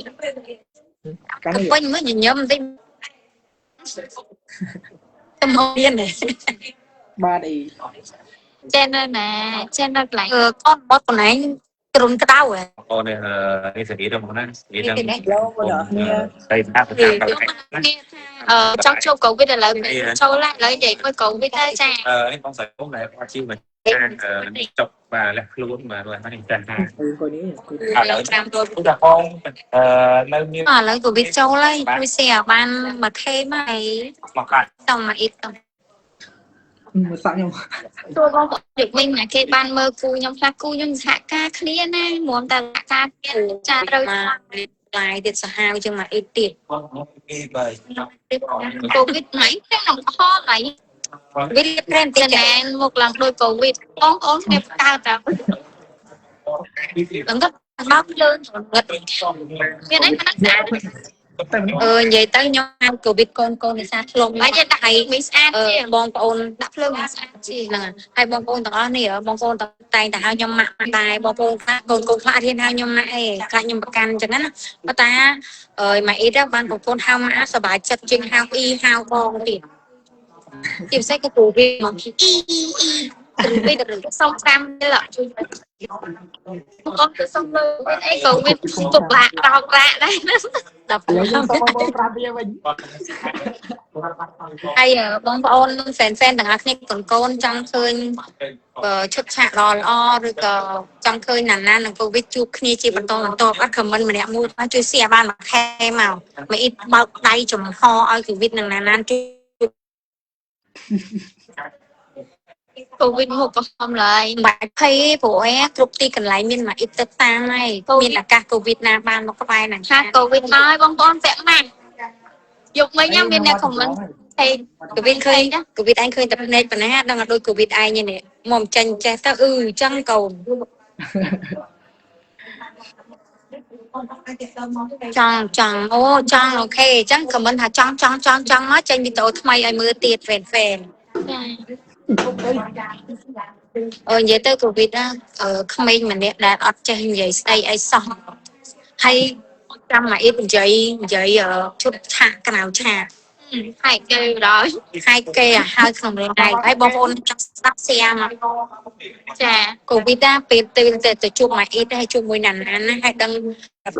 ពេញមកញញឹមតិចតែមកមានបាទអីចេះនៅណាចេះនៅកន្លែងកូនបត់កន្លែងទ្រុនក្តៅហ៎អូនេះនេះសេរីដល់មកណានិយាយដល់តែថាចង់ចូលកូវីដឥឡូវចូលឡើយនិយាយមួយកូវីដទៅចានេះបងស្រីបងដែលអាជីវកម្មចុកបាទលះខ្លួនបាទហ្នឹងតែថាគូនេះឥឡូវតាមទៅតែបងនៅមានឥឡូវកូវីដចូលហើយជួយសៀបានមួយខេមហើយមកកាត់តមកអ៊ីតតមើលសាក់ខ្ញុំចូលបងនិយាយវិញណាគេបានមើលគូខ្ញុំខ្លះគូខ្ញុំសហការគ្នាណាមុំតែសហការគ្នាចាត្រូវឡាយទៀតសាហាវជាងមកអ៊ីតទៀតគេបាយកូវីដហ្នឹងក្នុងខលហ្នឹងវិលព្រែនទីណែនមកឡើងដោយកូវីដបងប្អូនគ្នាកើតតាដល់ទៅមកលើងងឹតមានអីមិនស្អាតនិយាយទៅខ្ញុំហៅកូវីដកូននេសាទធ្លុំហើយតែដាក់ឲ្យមិនស្អាតជាបងប្អូនដាក់ភ្លើងមិនស្អាតជាហ្នឹងហើយបងប្អូនទាំងអស់នេះបងប្អូនតែងតែហៅខ្ញុំម៉ាក់តែបងប្អូនខ្លះកូនខ្លះរៀនហៅខ្ញុំម៉ាក់អីខ្លាចខ្ញុំប្រកាន់អញ្ចឹងណាប៉ុន្តែម៉ាក់អ៊ីទៅបានបងប្អូនហៅម៉ាក់សប្បាយចិត្តជាងហៅអ៊ីហៅបងទៀតជាពិសេសគឺគ្រូវាមកអ៊ីពេលទៅសុំតាមលើជួយបងគឺសុំលើអីក៏វាទុកឡាក្រោកឡាដែរដល់ពេលបងប្រាប់វាវិញហើយបងប្អូនហ្វេនទាំងអស់គ្នាកូនចង់ឃើញឈុតឆាកល្អឬក៏ចង់ឃើញណានឹងកូវីដជួបគ្នាជាបន្តអត់ខមមិនម្នាក់មួយជួយ share បានមួយខែមកមិនអ៊ីតបើកដៃចំហឲ្យកូវីដនឹងណាជួបកូវីដមកក៏ហមឡើយបាច់ភ័យព្រោះគ្រប់ទីកន្លែងមានមកអ៊ីតទៅតាមហើយមានឱកាសកូវីដណាបានមកក្បែរហ្នឹងថាកូវីដហើយបងប្អូនពាក់ម៉ាស់យកមិញមានអ្នកខមមិនហើយកូវីដឃើញកូវីដឯងឃើញតែភ្នែកប៉ុណ្ណាដឹងអត់ដូចកូវីដឯងនេះមកចាញ់ចេះទៅចឹងកូនចង់អូខេអញ្ចឹងខមមិនថាចង់មកចេញវីដេអូថ្មីឲ្យមើលទៀតហ្វេននិយាយទៅកូវីដណាក្មេងម្នាក់ដែលអត់ចេះនិយាយស្ដីអីសោះហើយចាំមកអ៊ីតនិយាយឈុតឆាកកណៅឆាហើយគេដល់ហើយគេឲ្យក្នុងរឿងឯងហើយបងប្អូនចង់ស្ដាប់សៀមកចាកូវីដណាពេលទៅជួបមកអ៊ីតហើយជួបមួយណានណាហើយដឹង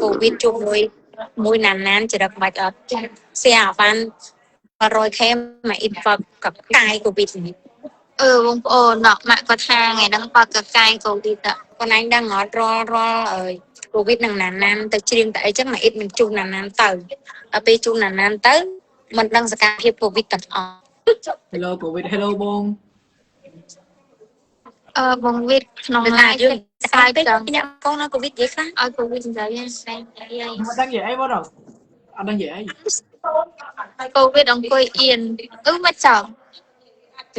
កូវីដជួបមួយណានចរិតបាច់អត់សៀអាបាន100ខេមកអ៊ីតវឹកกับកាយកូវីដនេះបងប្អូនម៉ាក់គាត់ថាថ្ងៃហ្នឹងបើកកាយកូវីដគាត់ឯងដឹងអត់រាល់កូវីដនឹងណានទៅច្រៀងតែអីចឹងមកអ៊ីតមិនជូនណានទៅដល់ពេលជូនណានទៅមិនដឹងសកម្មភាពកូវីដទាំងអស់ Hello កូវីដ Hello បងបងវីដក្នុងឡាយយើងស្អាតទៅអ្នកកូនកូវីដនិយាយខ្លះឲ្យកូវីដនិយាយស្អីមកដឹងនិយាយអីបងអត់ដឹងនិយាយអី Covidអង្គុយអៀនមិនចាំ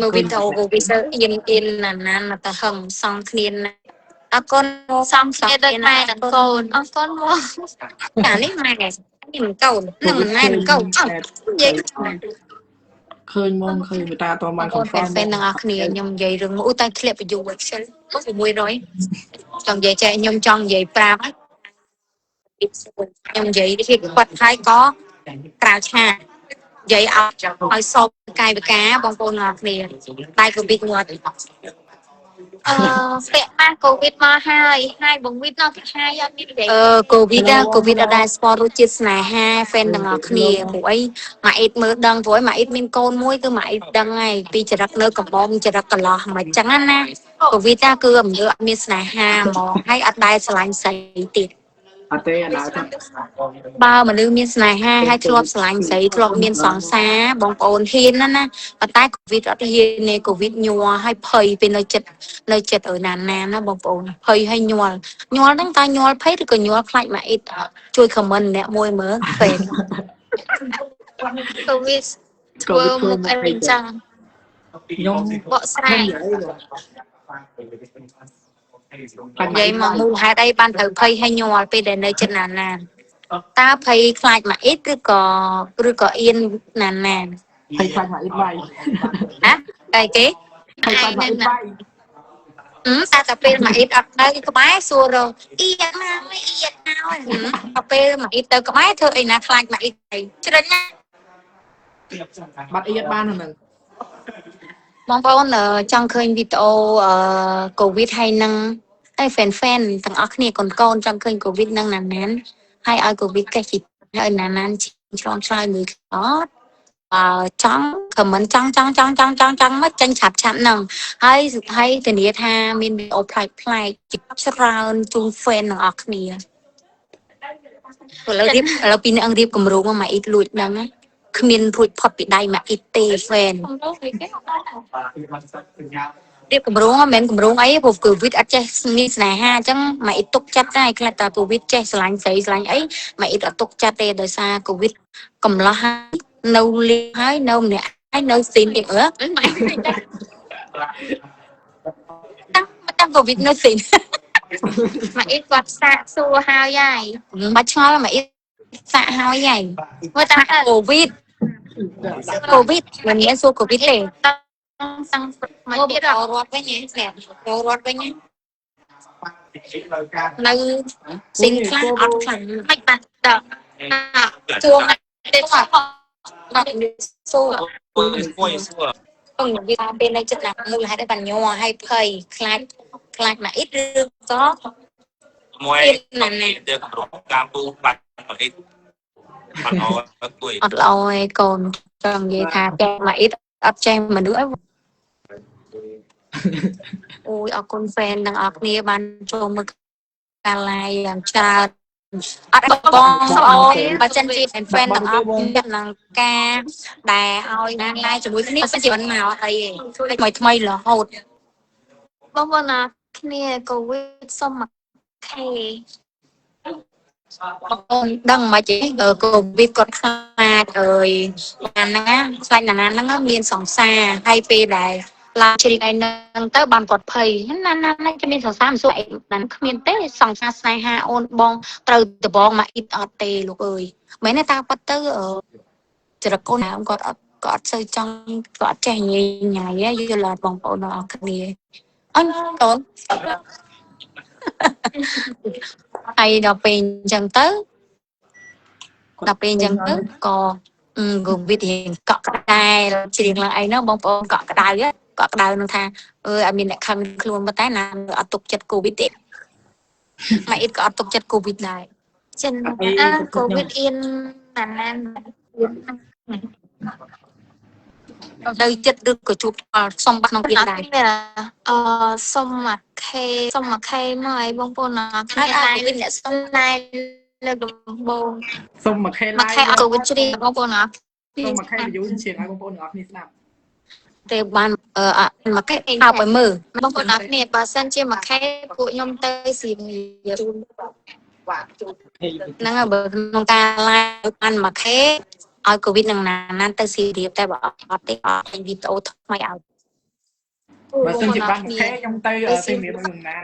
មកវីដេអូ Covid អៀនណានមកទៅហឹងសងគ្នាណាអរគុណសងគ្នាដូចម៉ែតកូនអរគុណមកអានេះម៉ែនេះមិនកូននឹងមិនម៉ែនឹងកូនអត់និយាយឃើញមកឃើញតាតមក confirm ពេលនឹងអរគ្នាខ្ញុំនិយាយរឿងអូតែធ្លាក់បញ្យូខ្ជិល600ចង់និយាយចែកខ្ញុំចង់និយាយប្រាប់ខ្ញុំនិយាយហៀកគាត់ហើយក៏ក្រៅឆានិយាយឲ្យសោកកាយវិការបងប្អូនអរគ្នាតែកូវីដងាត់ពាក់បានកូវីដមកហើយបងវីដនៅទីហាយអត់មាននិយាយកូវីដអត់ដែរស្ពតរសជាតិស្នេហា fan ទាំងអស់គ្នាព្រោះអីម៉ាអ៊ីតមើលដឹងព្រោះម៉ាអ៊ីតមានកូនមួយគឺម៉ាអ៊ីតដឹងហើយពីចរិតនៅកំបងចរិតកន្លោះមិនចឹងណាកូវីដគឺអំលើអត់មានស្នេហាហ្មងហើយអត់ដែរស្រឡាញ់ស្រីទៀតអត់ទេអាណាទៅបើមនុស្សមានស្នេហាហើយធ្លាប់ស្រឡាញ់ស្រីធ្លាប់មានសង្សារបងប្អូនហ៊ានណាប៉ុន្តែកូវីដអត់ហ៊ានទេកូវីដញ័រហើយភ័យពេលនៅចិត្តឲ្យណាណាបងប្អូនភ័យហើយញ័រហ្នឹងតើញ័រភ័យឬក៏ញ័រខ្លាចមកអ៊ីតជួយខមមិនអ្នកមួយមើលពេលកូវីដធ្វើមុខអីចឹងខ្ញុំបកស្រាយនិយាយមកមូលហេតុអីបានត្រូវភ័យហើយញ័រពេលដែលនៅចិត្តណាតើភ័យខ្លាចមកអ៊ីតឬក៏អៀនណាហើយខ្លាចមកអ៊ីតបាយណាតែគេហើយខ្លាចមកអ៊ីតបាយតែពេលមកអ៊ីតអត់នៅក្បែរសួររកអ៊ីតណាអ៊ីតណាដល់ពេលមកអ៊ីតទៅក្បែរធ្វើអីណាខ្លាចមកអ៊ីតជ្រិញណាបាត់អ៊ីតបានហ្នឹងបងប្អូនចង់ឃើញវីដេអូកូវីដហើយនឹងតែ fan ទាំងអស់គ្នាកូនចង់ឃើញកូវីដនឹងណានហើយឲ្យកូវីដកេះជីហើយណានឆ្លងឆ្លើយមួយអត់ចង់ខមមិនចង់មកចាញ់ឆាប់ហ្នឹងហើយធានាថាមានវីដេអូប្លែកច្រើនជូន fan ទាំងអស់គ្នាឥឡូវពីអ្នករៀបគម្រោងមកអ៊ីតលួចដឹងណាគ្មានរួចផុតពីដៃមកអ៊ីតទេ fan រៀបគម្រោងមិនមែនគម្រោងអីព្រោះកូវីដអត់ចេះមានស្នេហាអញ្ចឹងមកអ៊ីតទុកចិត្តដែរខ្លាចតែកូវីដចេះស្រឡាញ់ស្រីស្រឡាញ់អីមកអ៊ីតអត់ទុកចិត្តទេដោយសារកូវីដកំឡោះហើយនៅលីហើយនៅម្នាក់ហើយនៅស៊ីនទៀតតាំងកូវីដនៅស៊ីនមកអ៊ីតគាត់សាកសួរហើយបាច់ឆ្ងល់មកអ៊ីតសាកហើយមើលតាកូវីដមិនមានសួរកូវីដទេសាំងមកទៀតរត់វិញស្រាប់រត់វិញនៅស៊ីនខ្លះអត់ខ្លាំងមិនបាត់ដល់ជួងទេថតមកសួរខ្ញុំនិយាយថាពេលនៅចិត្តណាមូលហេតុឲ្យបានញ័រឲ្យភ័យខ្លាចមកអ៊ីតឬក៏មួយណាទៅក្រុមការពូបាត់អ៊ីតអត់ល្អឯងកូនចង់និយាយថាតែមកអ៊ីតអត់ចេះមនុស្សអីអូយអរគុណ fan ទាំងអស់គ្នាបានចូលមើលការ live យ៉ាងច្រើនអត់បងអូយបើចិនជា fan ទាំងអស់ក្នុងការដែលឲ្យណា live ជាមួយគ្នាពិតជាមិនមកអីទេថ្មីរហូតបងប្អូនណាគ្នាកូវីដសុំមកខេអូនដឹងមិនទេកូវីដគាត់ខ្លាចអើយណាហ្នឹងខ្លាចណាហ្នឹងមានសង្សារហើយពេលដែលឡើងជ្រៀងឯហ្នឹងទៅបានគាត់ភ័យណាគេមានសង្សារមិនសួរអីណាគ្មានទេសង្សារស្នេហាអូនបងត្រូវដបងមកអ៊ីតអត់ទេលោកអើយមែនទេតាប៉ាត់ទៅចរិតកូនណាគាត់អត់សូវចង់គាត់អត់ចេះញញ៉ៃយល់អត់បងប្អូនអរគ្នាអញកូនហើយដល់ពេលអញ្ចឹងទៅក៏កូវីដរៀងកក់ក្ដៅជ្រៀងឡើងអីហ្នឹងបងប្អូនកក់ក្ដៅនឹងថាអើយអត់មានអ្នកខឹងខ្លួនប៉ុន្តែណាអត់ទុកចិត្តកូវីដទេម៉ែអ៊ីតក៏អត់ទុកចិត្តកូវីដដែរចិនកូវីដអៀនណានទៅចិត្តឬក៏ជួបសុំបាត់ក្នុងទៀតដែរសុំមកខេមកឲ្យបងប្អូនគ្នាដែរអ្នកសុំណែលើកដំបូងសុំមកខេ មកខេអត់កូវីដជ្រៀងបងប្អូនសុំមកខេវីយូជ្រៀងឲ្យបងប្អូនទាំងអស់គ្នាស្ដាប់ទេបានមកខេថើបឲ្យមើលបងប្អូនគ្នាបើសិនជាមកខេពួកខ្ញុំទៅសៀមរាបហ្នឹងបើក្នុងការ live បានមកខេ ឲ្យកូវីដនឹងណាទៅស៊ីរៀបតែបើអត់ទេអត់វីដេអូថ្មីឲ្យ បើសិនជាបានមួយខែខ្ញុំទៅទីមានមួយណា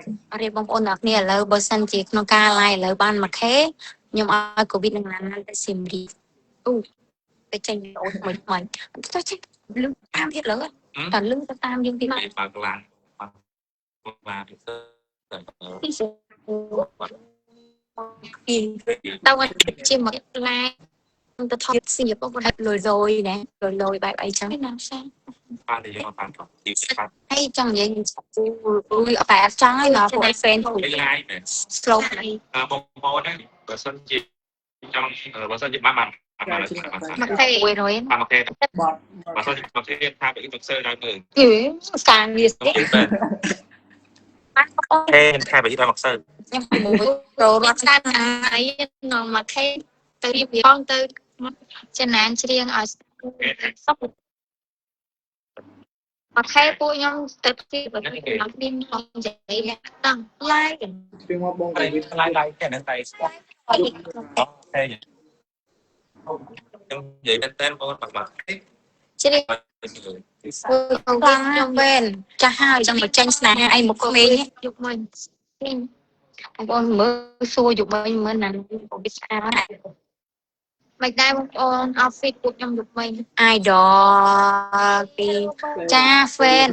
រៀបបងប្អូនអ្នកគ្នាឥឡូវបើសិនជាក្នុងការ live ឥឡូវបានមួយខែខ្ញុំឲ្យកូវីដនឹងណាទៅស៊ីរៀបអូទៅចេញវីដេអូថ្មីទៅចេះលឺតាមទៀតលើតែលឺទៅតាមយើងទីណា បើកឡានបាទទៅ ទៅជាមួយ live ទៅថតស៊ីបងប្អូនលយណាលយបែបអីចឹងណាសា បាទយើងអត់បានទីបាទ ហើយចង់និយាយតែអត់ចង់ឲ្យណាពួក friend ពួក live slow បងប្អូនហ្នឹងបើសិនជាចង់បើសិនជាបានមកទេ100 បាទមកទេបើសិនជាមកទេថាبهមកសើដល់មើល គឺការងារស្អីបានបង ទេថាبهដល់មកសើ ខ្ញុំមួយប្រូរត់តាមអីនាំមកខេទៅរៀបផងទៅចំណានច្រៀងឲ្យសុខមកខេពួកខ្ញុំទៅទីបើខ្ញុំមានផងនិយាយតាំង live ពីមកបងទៅ live តែនៅតែអូខេខ្ញុំនិយាយមែនតើបងបាទ ច្រៀងខ្ញុំវិញចាស់ហើយចង់មកចាញ់ស្នេហាអីមកក្មេងយុគមិញបងប្អូនមើលសួរយុគមិញមើលណាបងវិស្អាមិនដែរបងប្អូន outfit ពួកខ្ញុំយុគមិញ idol ពីចា fan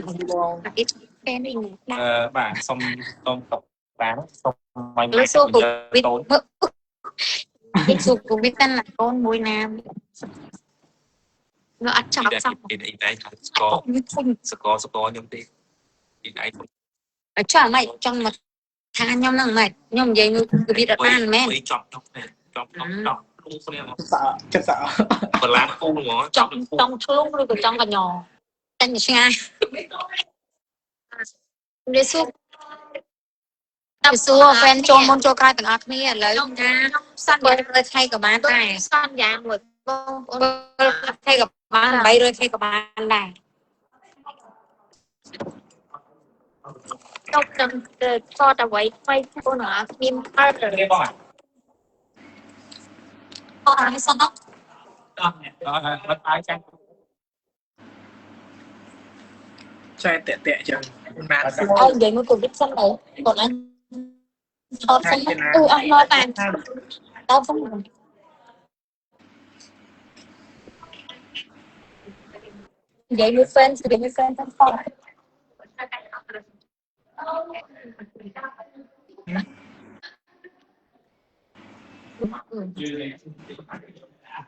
ពី fan នេះបាទសុំតុកបានសុំមិន លើសួរកូវីដមើលពីសួរកូវីដតាន់កូនមួយណានៅអត់ចប់សោះ ពីអីដែរស្កខ្ញុំទេពីឯង អត់ចាំមិនចង់មកថាខ្ញុំហ្នឹងមិនខ្ញុំនិយាយមួយកូវីដអត់បានមែន ចប់គ្នាមក សាចិត្តសា បលាគូហ្មង ចង់តង់ឆ្លងឬក៏ចង់កញ្ញតែឆ្ងាយវាសួរតាមសួរ fan ចូលមុនចូលក្រោយទាំងអស់គ្នាឥឡូវណាសន្យា100ថ្ងៃក៏បានដែរសន្យាមួយបងប្អូនថ្ងៃក៏បាន300ថ្ងៃក៏បានដែរចុកទាំងថតអ្វីថ្មីបងអត់មានផលទេបងអត់ឲ្យសោះអត់អាចចាញ់ ចែកតាក់ចឹងបាន អើនិយាយមួយកូវីដសិនអីគាត់អញថតសិនអស់មកតាមតោះសិននិយាយមួយ fan និយាយមួយ fan តាមផង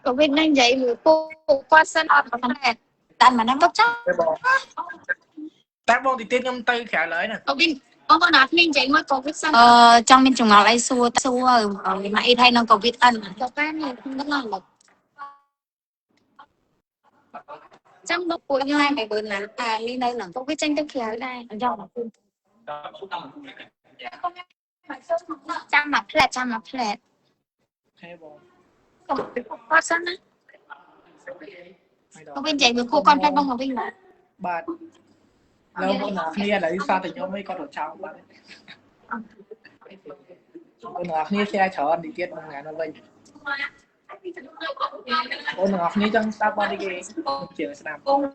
កូវីដហ្នឹងនិយាយមួយពួកគាត់សិនអត់ប៉ុន្តែតាមមកហ្នឹងទៅចា តែបងទីទៀតខ្ញុំទៅក្រៅឡើយណា កូវីដបងប្អូនអត់មាននិយាយមួយកូវីដសិនចង់មានចងល់អីសួរមកអីថៃនឹងកូវីដអិនទៅបាននេះហ្នឹងឡើយចាំមកពួកខ្ញុំឲ្យបើណាតានេះនៅនឹងកូវីដចេញទៅក្រៅដែរអញ្ចឹងចាំមកផ្លែត ហេបង គាត់សិនណាកូវីដនិយាយមួយគូគាត់ផ្លែតបងមកវិញបាទ បាទแล้วបងណាគ្នាឥឡូវសារតែខ្ញុំឯងគាត់រត់ចោលបាទបងណាគ្នាแชร์ច្រើនទីទៀតបងណានៅវិញបងណាគ្នាចង់ស្ដាប់បាត់ទីគេជាស្ដាប់ថ្មី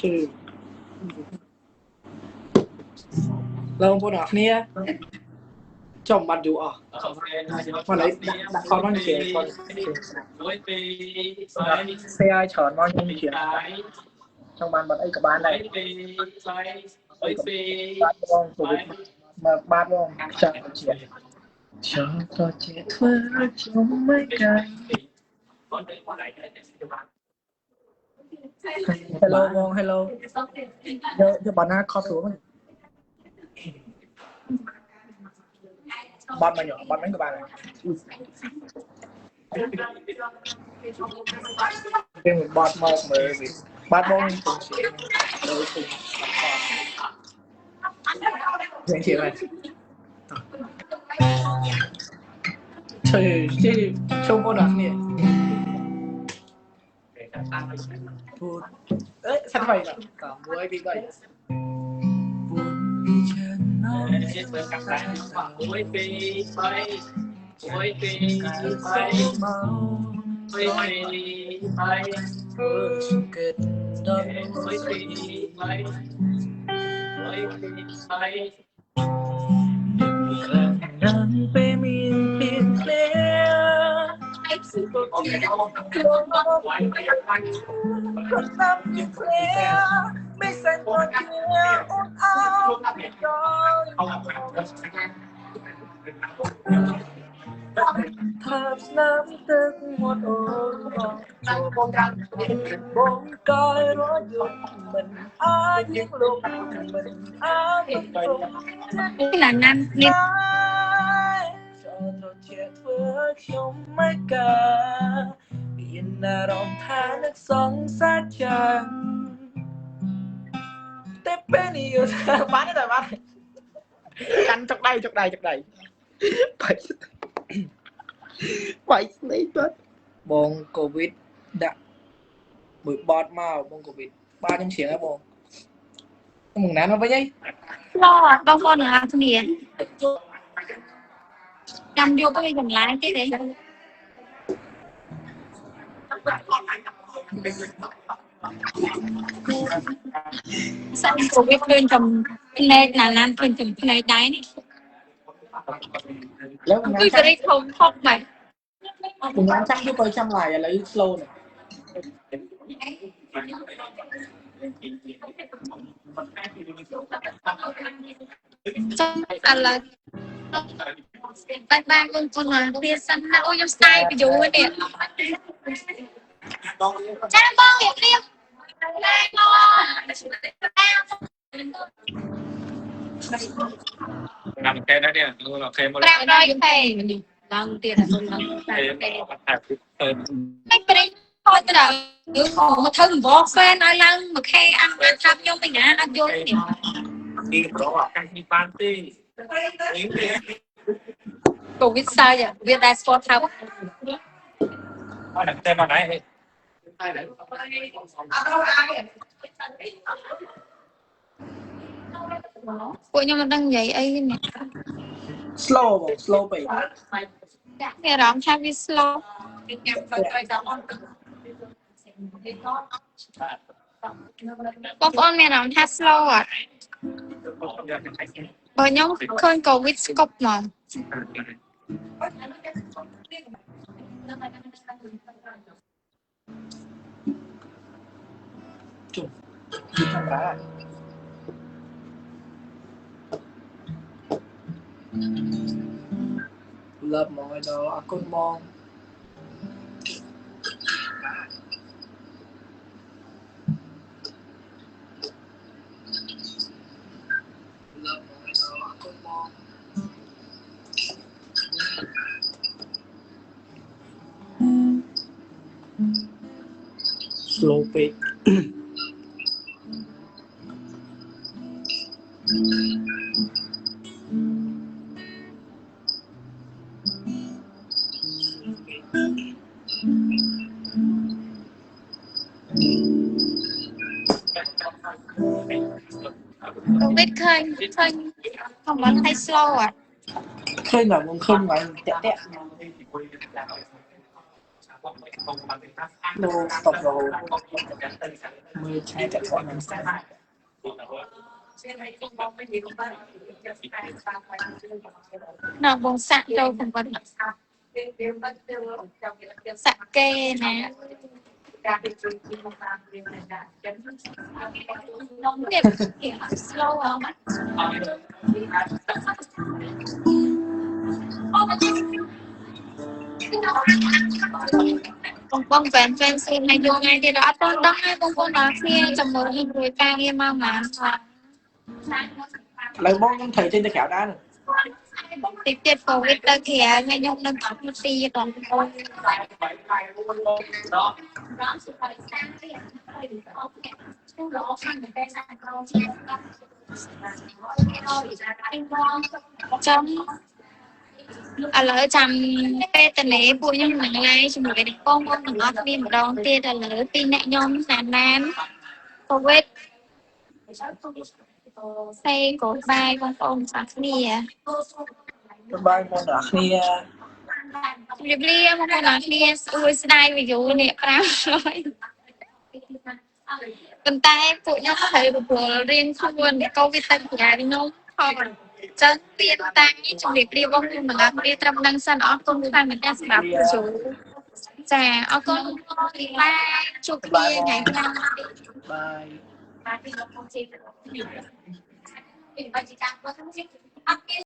គឺលោកបងប្អូនអ្នកគ្នាចំបាត់យូរអស់មកឡើយដាក់ខនមកនិយាយគាត់share ឲ្យច្រើនមកខ្ញុំនិយាយចង់បានបាត់អីក៏បានដែរបាទបងគូវិតមកបាទបងចាំជាក៏ជាធ្វើខ្ញុំមិនកាយ Hello បង Hello យកបាណាខុសស្រួលហ្នឹងបាត់មកញ៉ាំបាត់ហ្នឹងក៏បានដែរពេលបាត់មកមើលវិញបាត់បងជាហើយ ชื่อชมพูดอกเนี่ยพูดสักหน่อยก่อนก่อนด้วยพี่ก่อนนั้นไปมีเพียงเพลงคนนับยิ่งเพลงไม่ใส่ตัวเดียวอดเอาจอยถ้าน้ำตึกหมดโอ้บงกายรถยนต์มันอายิงลงมันอายิงลง cái là nam đi cho chuyện với không mấy cả biển là đồng tha nước sóng sát tràn tép bên yêu bán đấy rồi bán cắn chọc đây phải phải lấy bớt bông covid đã bụi bọt màu bông covid 300 triệu á bông mừng nán nó với nhây lo bao con nữa ăn gì cầm vô cái gần lái cái đấy sao cô biết lên cầm lên là nam lên cầm cái này đáy này tôi cái đấy không không mày mình ăn chắc với coi trăm lại là lấy slow này anh là ba con là bia xanh ôi trong style ví dụ nè cha con hiểu đi làm cái đó đi là cái một làm rồi thầy đang tiền là không mấy cái đấy thôi tôi đã cứ khổ mà thân bỏ fan ai lăng mà khe ăn tham nhau mình ăn vô nè đi đó cái đi ban ti cô biết sao vậy biết đại sport thao có đặt tên vào đấy cô nhưng mà đang dậy ấy nè slow baby nghe rõ tham vi slow con mẹ nào tham slow à bởi nhóm khơi cầu with scope mà chụp thằng đá lớp mọi đồ con mong lớp mọi đồ con mong slow pace không biết khơi không muốn hay slow à khơi là mong không phải tẹt tẹt lô tập đồ mười hai tẹt bọn mình nào bông sạn đâu không có sạn kê nè nóng đẹp kiểu slow không ạ con vẹn vẹn xin này vô ngay thì đã tốt đó hai con nói kia chồng mới người ta nghe mau mà lấy bóng thầy trên tay khéo đá này tiếp tiếp cầu biết ta kìa ngay nhung nâng tóc một tí còn con trong ឥឡូវចាំពេលតនេពួកខ្ញុំនឹងឡាយជាមួយនឹងបងប្អូនទាំងអស់គ្នាម្ដងទៀតឥឡូវពីរអ្នកខ្ញុំណាន COVID សេកូនបាយបងប្អូនទាំងគ្នា បាយបងប្អូនទាំងគ្នា ជម្រាបលាបងប្អូនទាំងគ្នាស្រួយស្ដាយវីយូនេះ500ប៉ុន្តែពួកខ្ញុំត្រូវរវល់រៀនខ្លួនកូវីដតែប្រហែលខ្ញុំផងចឹងពីតាំងនេះជម្រាបលាបងប្អូនទាំងអស់គ្នាត្រឹមនឹងសិនអរគុណខ្លាំងមែនទែនសម្រាប់វីយូចាអរគុណបាយជួបគ្នាថ្ងៃក្រោយ បាយ Bye.